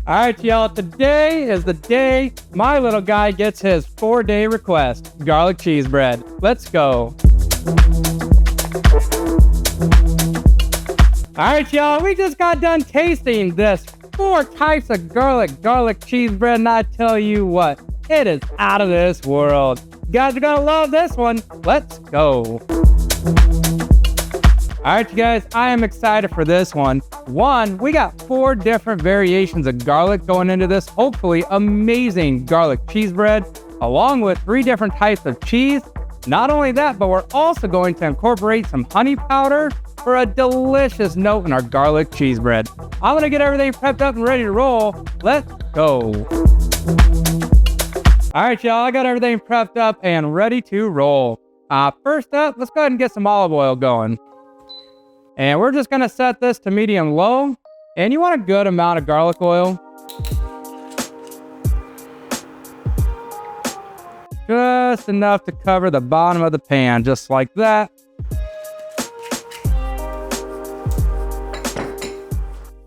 All right, y'all, today is the day my little guy gets his 4-day request, garlic cheese bread. Let's go. All right, y'all, we just got done tasting this 4 types of garlic cheese bread, and I tell you what, it is out of this world. You guys are gonna love this one. Let's go. All right, you guys, I am excited for this one. We got 4 different variations of garlic going into this, hopefully amazing garlic cheese bread, along with 3 different types of cheese. Not only that, but we're also going to incorporate some honey powder for a delicious note in our garlic cheese bread. I'm gonna get everything prepped up and ready to roll. Let's go. All right, y'all, I got everything prepped up and ready to roll. First up, let's go ahead and get some olive oil going. And we're just gonna set this to medium low. And you want a good amount of garlic oil. Just enough to cover the bottom of the pan, just like that.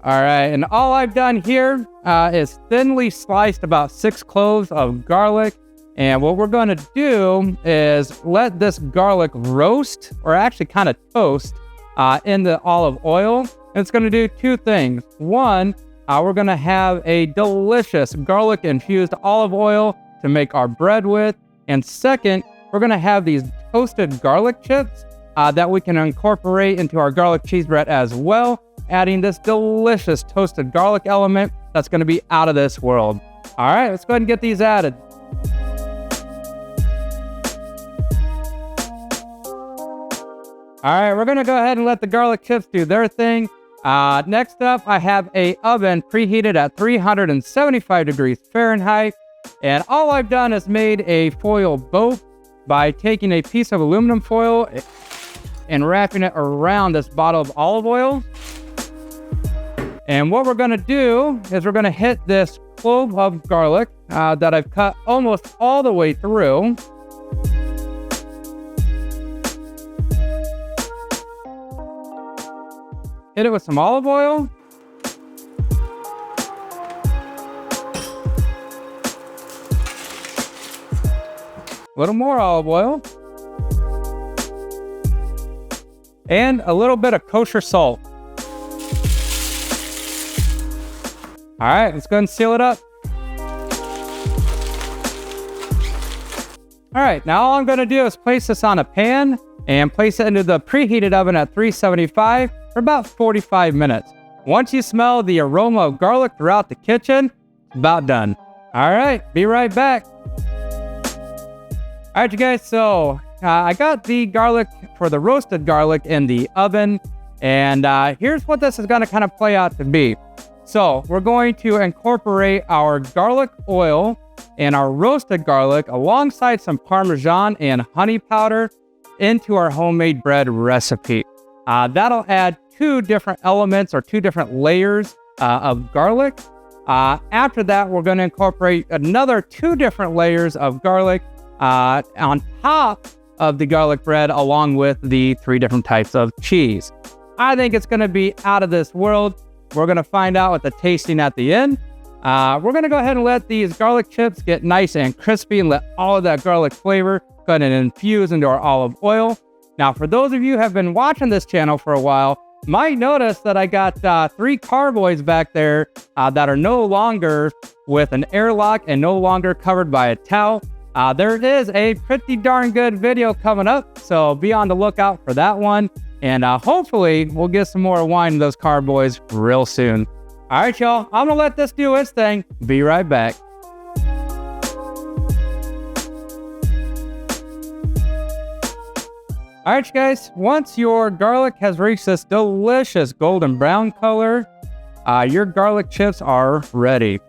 All right, and all I've done here is thinly sliced about 6 cloves of garlic. And what we're gonna do is let this garlic roast, or actually kind of toast, in the olive oil. And it's gonna do 2 things. One, we're gonna have a delicious garlic infused olive oil to make our bread with. And second, we're gonna have these toasted garlic chips that we can incorporate into our garlic cheese bread as well, adding this delicious toasted garlic element that's gonna be out of this world. All right, let's go ahead and get these added. All right, we're gonna go ahead and let the garlic chips do their thing. Next up, I have a oven preheated at 375 degrees Fahrenheit. And all I've done is made a foil boat by taking a piece of aluminum foil and wrapping it around this bottle of olive oil. And what we're gonna do is we're gonna hit this clove of garlic that I've cut almost all the way through. Hit it with some olive oil. A little more olive oil. And a little bit of kosher salt. All right, let's go ahead and seal it up. All right, now all I'm gonna do is place this on a pan and place it into the preheated oven at 375 for about 45 minutes. Once you smell the aroma of garlic throughout the kitchen, it's about done. All right, be right back. All right, you guys, so I got the garlic for the roasted garlic in the oven, and here's what this is gonna kind of play out to be. So we're going to incorporate our garlic oil and our roasted garlic alongside some Parmesan and honey powder into our homemade bread recipe. That'll add 2 different elements or 2 different layers of garlic. After that, we're gonna incorporate another 2 different layers of garlic on top of the garlic bread, along with the 3 different types of cheese. I think it's gonna be out of this world. We're gonna find out with the tasting at the end. We're gonna go ahead and let these garlic chips get nice and crispy and let all of that garlic flavor go ahead and infuse into our olive oil. Now, for those of you who have been watching this channel for a while, might notice that I got 3 carboys back there that are no longer with an airlock and no longer covered by a towel. There is a pretty darn good video coming up, so be on the lookout for that one. And hopefully we'll get some more wine in those carboys real soon. All right, y'all, I'm gonna let this do its thing. Be right back. All right, you guys, once your garlic has reached this delicious golden brown color, your garlic chips are ready.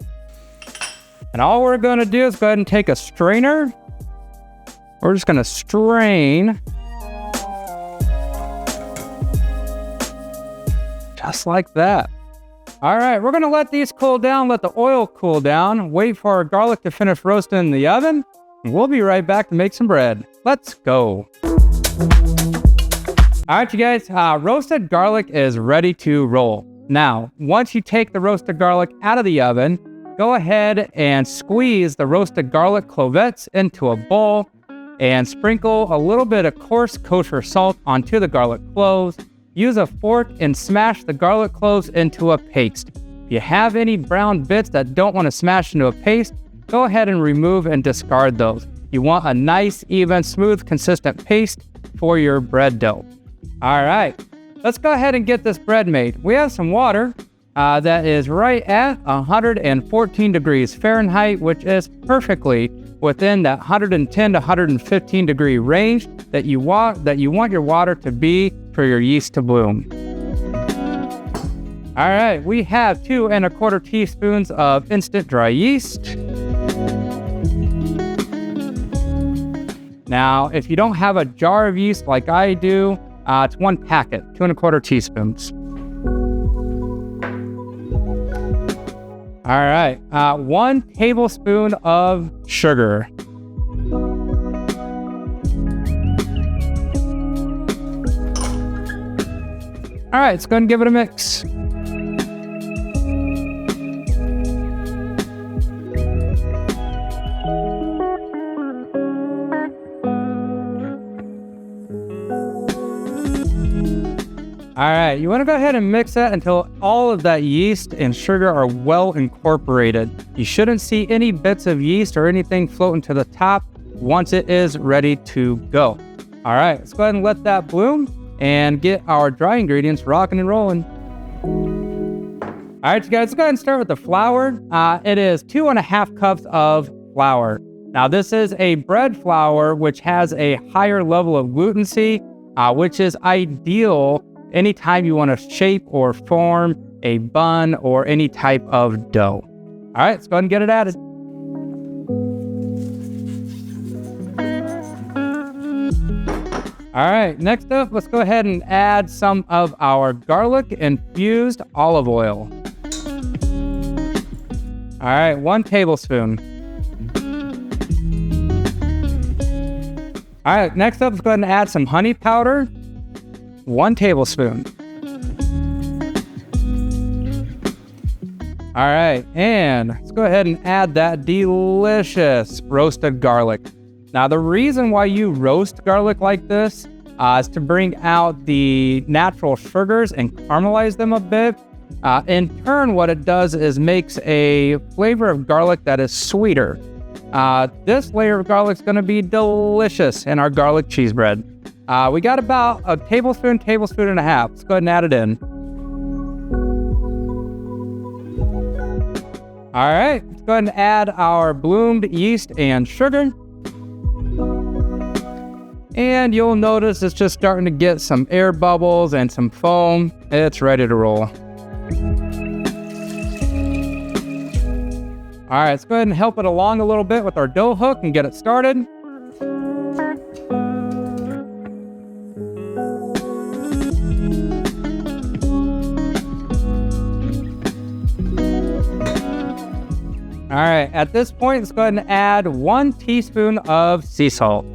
And all we're gonna do is go ahead and take a strainer. We're just gonna strain. Just like that. All right, we're gonna let these cool down, let the oil cool down, wait for our garlic to finish roasting in the oven, and we'll be right back to make some bread. Let's go. All right, you guys, roasted garlic is ready to roll. Now, once you take the roasted garlic out of the oven, go ahead and squeeze the roasted garlic clovettes into a bowl and sprinkle a little bit of coarse kosher salt onto the garlic cloves. Use a fork and smash the garlic cloves into a paste. If you have any brown bits that don't want to smash into a paste, go ahead and remove and discard those. You want a nice, even, smooth, consistent paste for your bread dough. All right, let's go ahead and get this bread made. We have some water that is right at 114 degrees Fahrenheit, which is perfectly within that 110 to 115 degree range that you want your water to be for your yeast to bloom. All right, we have 2 1/4 teaspoons of instant dry yeast. Now, if you don't have a jar of yeast like I do, it's 1 packet, 2 1/4 teaspoons. All right, 1 tablespoon of sugar. All right, let's go ahead and give it a mix. All right, you want to go ahead and mix that until all of that yeast and sugar are well incorporated. You shouldn't see any bits of yeast or anything floating to the top once it is ready to go. All right, let's go ahead and let that bloom and get our dry ingredients rocking and rolling. All right, you guys, let's go ahead and start with the flour. It is 2 1/2 cups of flour. Now, this is a bread flour, which has a higher level of glutency, which is ideal anytime you want to shape or form a bun or any type of dough. All right, let's go ahead and get it added. All right, next up, let's go ahead and add some of our garlic infused olive oil. All right, 1 tablespoon. All right, next up, let's go ahead and add some honey powder. 1 tablespoon. All right, and let's go ahead and add that delicious roasted garlic. Now, the reason why you roast garlic like this is to bring out the natural sugars and caramelize them a bit. In turn, what it does is makes a flavor of garlic that is sweeter. This layer of garlic is going to be delicious in our garlic cheese bread. We got about a tablespoon and a half. Let's go ahead and add it in. All right, let's go ahead and add our bloomed yeast and sugar. And you'll notice it's just starting to get some air bubbles and some foam. It's ready to roll. All right, let's go ahead and help it along a little bit with our dough hook and get it started. All right, at this point, let's go ahead and add 1 teaspoon of sea salt.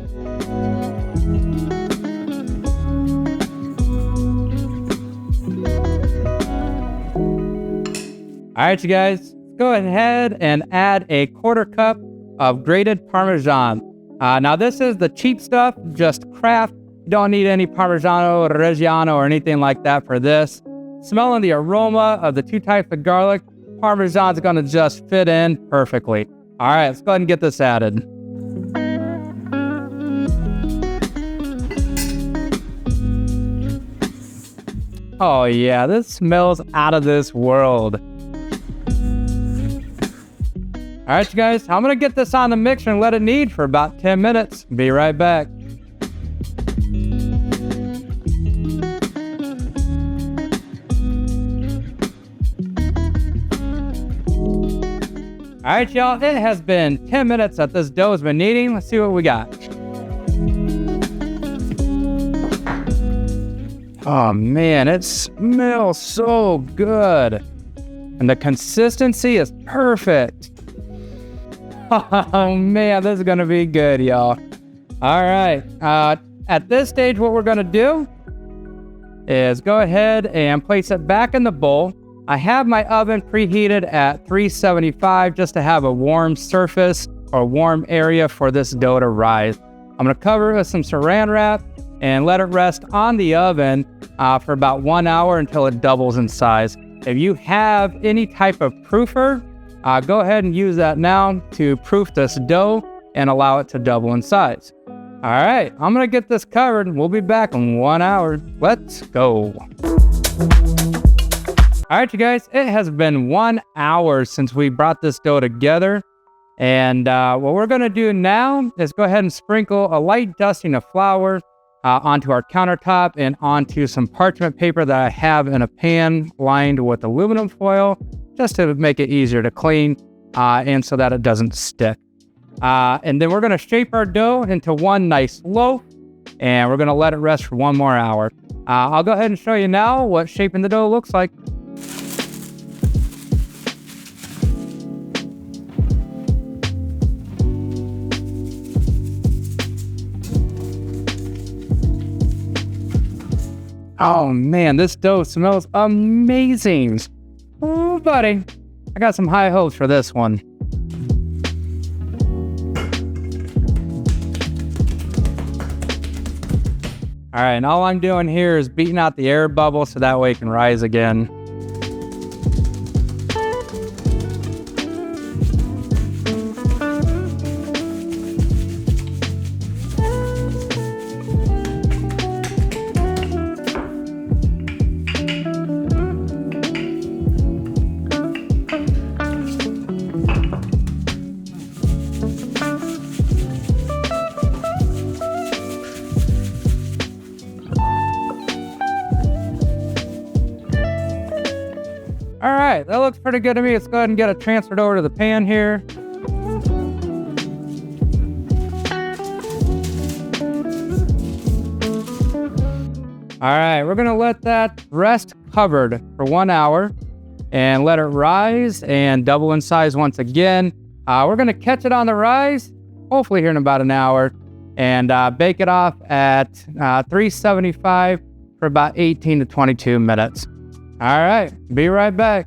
All right, you guys, let's go ahead and add a 1/4 cup of grated Parmesan. Now, this is the cheap stuff, just Kraft. You don't need any Parmigiano Reggiano or anything like that for this. Smelling the aroma of the 2 types of garlic, Parmesan's gonna just fit in perfectly. All right, let's go ahead and get this added. Oh yeah, this smells out of this world. All right, you guys, I'm gonna get this on the mixer and let it knead for about 10 minutes. Be right back. All right, y'all, it has been 10 minutes that this dough has been kneading. Let's see what we got. Oh man, it smells so good. And the consistency is perfect. Oh man, this is gonna be good, y'all. All right, at this stage, what we're gonna do is go ahead and place it back in the bowl. I have my oven preheated at 375 just to have a warm surface or warm area for this dough to rise. I'm going to cover it with some saran wrap and let it rest on the oven for about 1 hour until it doubles in size. If you have any type of proofer, go ahead and use that now to proof this dough and allow it to double in size. All right, I'm going to get this covered. We'll be back in 1 hour. Let's go. All right, you guys, it has been 1 hour since we brought this dough together. And what we're going to do now is go ahead and sprinkle a light dusting of flour onto our countertop and onto some parchment paper that I have in a pan lined with aluminum foil, just to make it easier to clean and so that it doesn't stick. And then we're going to shape our dough into one nice loaf, and we're going to let it rest for 1 more hour. I'll go ahead and show you now what shaping the dough looks like. Oh man, this dough smells amazing. Oh, buddy, I got some high hopes for this one. All right, and all I'm doing here is beating out the air bubble so that way it can rise again. All right, that looks pretty good to me. Let's go ahead and get it transferred over to the pan here. All right, we're gonna let that rest covered for 1 hour and let it rise and double in size once again. We're gonna catch it on the rise, hopefully here in about an hour, and bake it off at 375 for about 18 to 22 minutes. All right, be right back.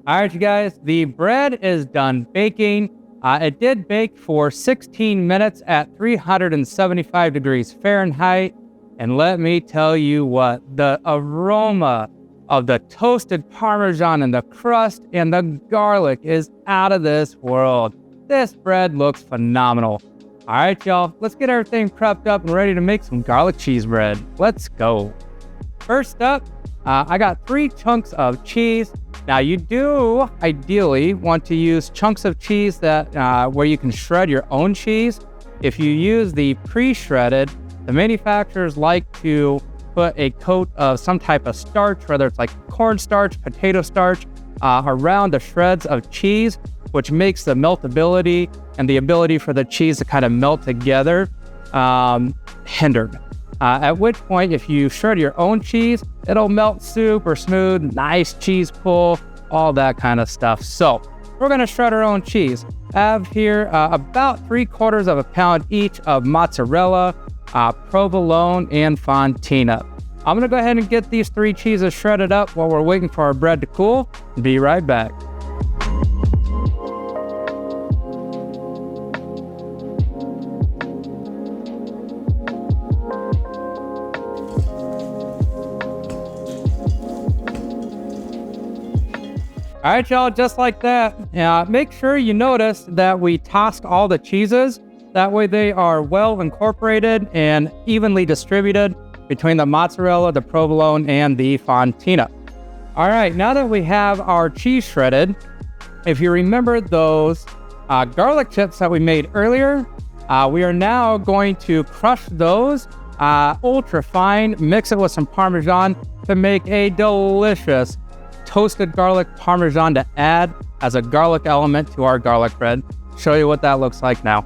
All right, you guys, the bread is done baking. It did bake for 16 minutes at 375 degrees Fahrenheit. And let me tell you what, the aroma of the toasted Parmesan and the crust and the garlic is out of this world. This bread looks phenomenal. All right, y'all, let's get everything prepped up and ready to make some garlic cheese bread. Let's go. First up, I got 3 chunks of cheese. Now, you do ideally want to use chunks of cheese that where you can shred your own cheese. If you use the pre-shredded, the manufacturers like to put a coat of some type of starch, whether it's like cornstarch, potato starch, around the shreds of cheese, which makes the meltability and the ability for the cheese to kind of melt together hindered. At which point, if you shred your own cheese, it'll melt super smooth, nice cheese pull, all that kind of stuff. So we're gonna shred our own cheese. I have here about 3/4 of a pound each of mozzarella, provolone, and fontina. I'm gonna go ahead and get these 3 cheeses shredded up while we're waiting for our bread to cool. Be right back. All right, y'all, just like that. Make sure you notice that we tossed all the cheeses. That way they are well incorporated and evenly distributed between the mozzarella, the provolone, and the fontina. All right, now that we have our cheese shredded, if you remember those garlic chips that we made earlier, we are now going to crush those ultra fine, mix it with some Parmesan to make a delicious toasted garlic Parmesan to add as a garlic element to our garlic bread. Show you what that looks like now.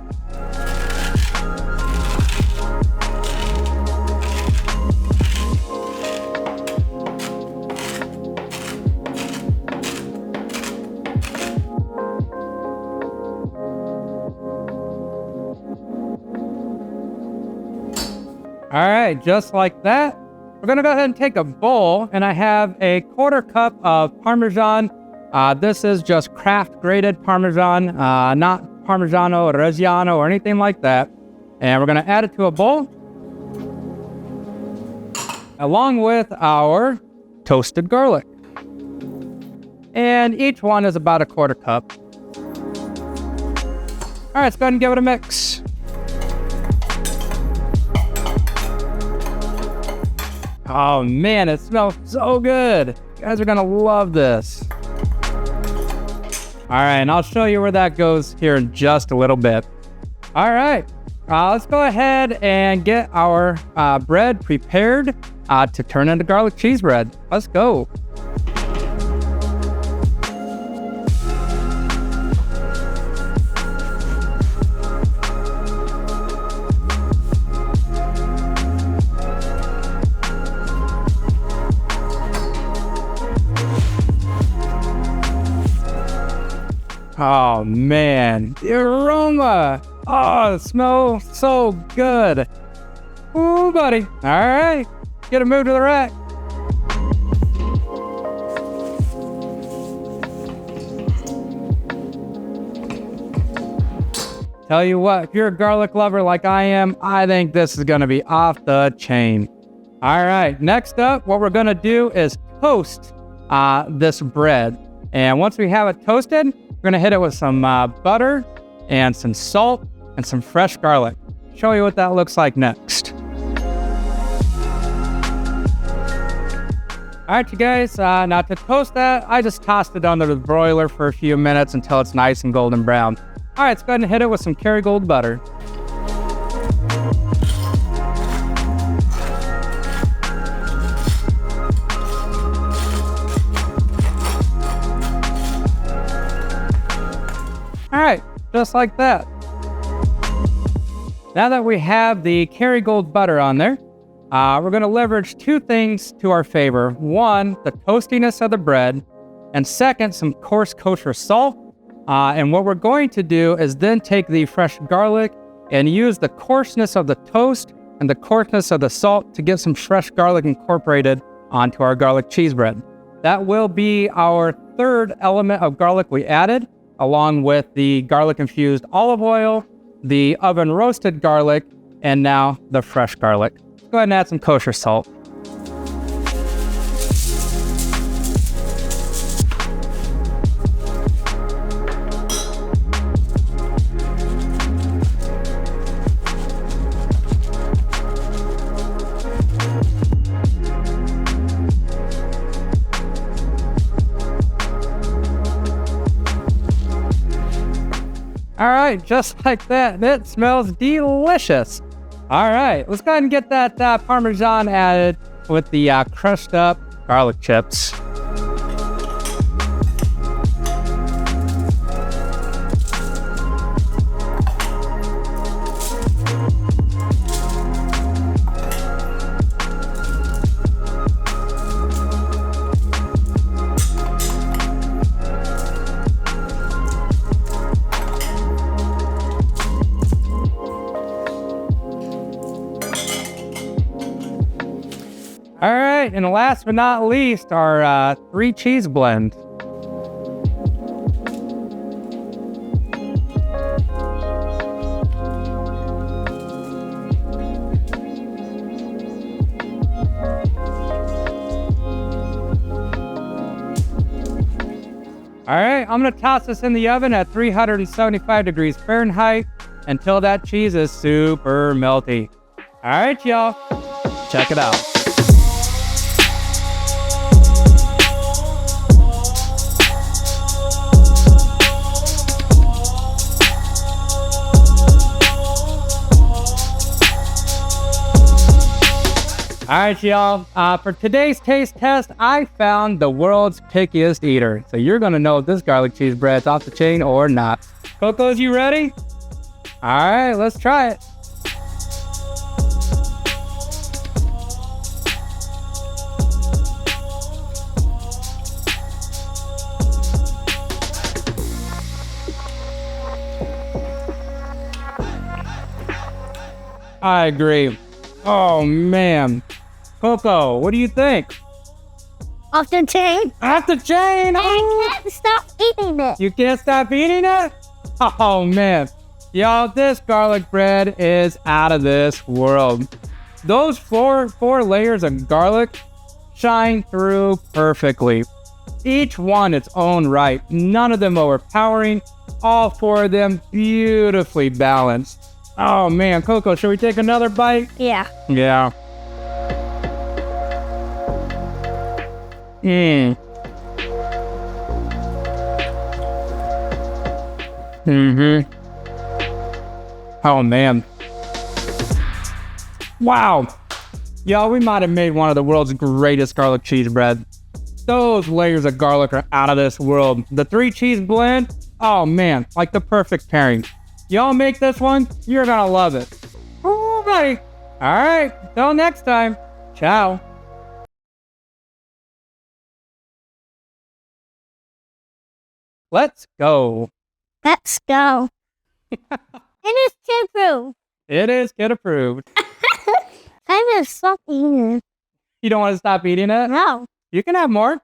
All All right, just like that. We're gonna go ahead and take a bowl, and I have a 1/4 cup of Parmesan. This is just craft grated Parmesan, not Parmigiano Reggiano or anything like that. And we're gonna add it to a bowl, along with our toasted garlic. And each one is about a 1/4 cup. All right, let's go ahead and give it a mix. Oh man, it smells so good. You guys are gonna love this. All right, and I'll show you where that goes here in just a little bit. All right, let's go ahead and get our bread prepared to turn into garlic cheese bread. Let's go. Oh man, the aroma. Oh, it smells so good. Ooh, buddy. All right, get a move to the rack. Tell you what, if you're a garlic lover like I am, I think this is gonna be off the chain. All right, next up, what we're gonna do is toast this bread. And once we have it toasted, we're gonna hit it with some butter and some salt and some fresh garlic. Show you what that looks like next. All right, you guys, now to toast that, I just tossed it under the broiler for a few minutes until it's nice and golden brown. All right, let's go ahead and hit it with some Kerrygold butter. All right, just like that. Now that we have the Kerrygold butter on there, we're gonna leverage two things to our favor. One, the toastiness of the bread, and second, some coarse kosher salt. And what we're going to do is then take the fresh garlic and use the coarseness of the toast and the coarseness of the salt to get some fresh garlic incorporated onto our garlic cheese bread. That will be our third element of garlic we added, along with the garlic-infused olive oil, the oven-roasted garlic, and now the fresh garlic. Let's go ahead and add some kosher salt. All right, just like that. It smells delicious. All right, let's go ahead and get that Parmesan added with the crushed up garlic chips. All right, and last but not least, our 3 cheese blend. All right, I'm gonna toss this in the oven at 375 degrees Fahrenheit until that cheese is super melty. All right, y'all, check it out. All right, y'all, for today's taste test, I found the world's pickiest eater. So you're gonna know if this garlic cheese bread's off the chain or not. Cocos, you ready? All right, let's try it. I agree. Oh, man. Coco, what do you think? Off the chain. Off the chain! I can't stop eating it. You can't stop eating it? Oh, man. Y'all, this garlic bread is out of this world. Those four layers of garlic shine through perfectly. Each one its own right. None of them overpowering. All four of them beautifully balanced. Oh, man. Coco, should we take another bite? Yeah. Yeah. Oh, man. Wow. Y'all, we might have made one of the world's greatest garlic cheese bread. Those layers of garlic are out of this world. The 3-cheese blend, oh man, like the perfect pairing. Y'all make this one, you're gonna love it. Oh, buddy. All right, till next time. Ciao. Let's go. Let's go. It is kid approved. It is kid approved. I'm gonna stop eating it. You don't want to stop eating it? No. You can have more.